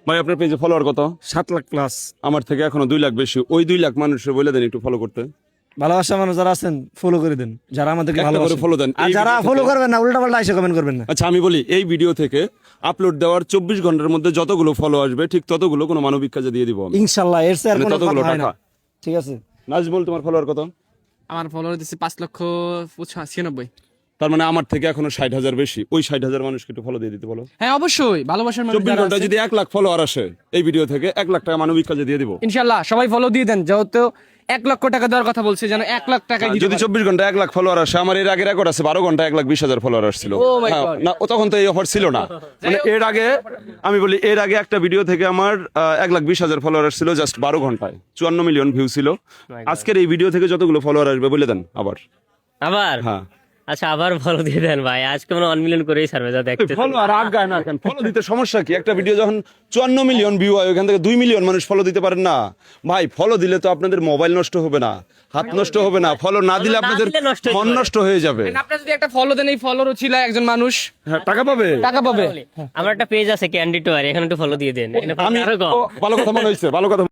ভাই আপনার পেজে ফলোয়ার কত? 7 লাখ প্লাস। আমার থেকে এখনো 2 লাখ বেশি। ওই 2 লাখ মানুষের বলে দেন একটু ফলো করতে। ভালোবাসা মানুষ যারা আছেন ফলো করে দেন, যারা আমাদেরকে একটা করে ভালোবাসেন। ফলো দেন। আর এই যারা ভিডিও ফলো থেকে- করবেন না, উল্টা পাল্টা এসে কমেন্ট করবেন না। আচ্ছা আমি বলি, এই ভিডিও থেকে আপলোড দেওয়ার 24 ঘন্টার মধ্যে যতগুলো ফলো আসবে ঠিক ততগুলো কোনো মানবিক কাজে দিয়ে দিব আমি। ইনশাআল্লাহ এর চেয়ে আর মানে কোনো ততগুলো কথা হয় না। টাকা। ঠিক আছে। নাজমুল তোমার ফলোয়ার কত? আমার ফলোয়ার দিচ্ছে 5,96,000। তার মানে আমার থেকে এখনো 60,000 বেশি। ওই 60,000 মানুষকে একটু ফলো দিয়ে দিতে বলো। হ্যাঁ অবশ্যই, ভালোবাসার মানুষ 24 যারা ঘন্টা আছে। যদি 1 লাখ ফলোয়ার আসে এই ভিডিও থেকে, 1 লাখ টাকা মানবিক কাজে দিয়ে দিব। ইনশাল্লাহ সবাই ফলো দিয়ে দেন, যেহেতু 1 লক্ষ টাকা দেওয়ার কথা বলছে, যেন 1 লাখ টাকা যদি 24 ঘন্টা 1 লাখ ফলোয়ার আসে, আমার এর আগে রেকর্ড আছে 12 ঘন্টা 1,20,000 ফলোয়ার আসছিল। Oh my হ্যাঁ, God. না ও তখন তো এই অফার ছিল না। মানে এর আগে আমি বলি, এর আগে একটা ভিডিও থেকে আমার 1,20,000 ফলোয়ার আসছিল জাস্ট 12 ঘন্টায়, 54 মিলিয়ন ভিউ ছিল। আজকের এই ভিডিও থেকে যতগুলো ফলোয়ার আসবে বলে দেন আবার। আবার হ্যাঁ আচ্ছা, আবার ফলো দিয়ে দেন ভাই, আজকে মানে 1 মিলিয়ন করেই ছাড়বে, যা দেখতে। ফলো আর আগায় না কেন? ফলো দিতে সমস্যা কি? একটা ভিডিও যখন 54 মিলিয়ন ভিউ হয়, ওখান থেকে 2 মিলিয়ন মানুষ ফলো দিতে পারেন না ভাই? ফলো দিলে তো আপনাদের মোবাইল নষ্ট হবে না, হাত নষ্ট হবে না। ফলো না দিলে আপনাদের দিলে নষ্ট হয়ে মন যাবে। নষ্ট হয়ে যাবে। আপনার যদি একটা ফলো দেন, এই ফলোরও ছিল একজন মানুষ, হ্যাঁ, টাকা পাবে। টাকা পাবে। আমার একটা পেজ আছে ক্যান্ডি টুয়ার, এখানে একটু ফলো দিয়ে দেন। এখানে আমি আরো কম। ও, ভালো কথা মনে হয়েছে, ভালো কথা।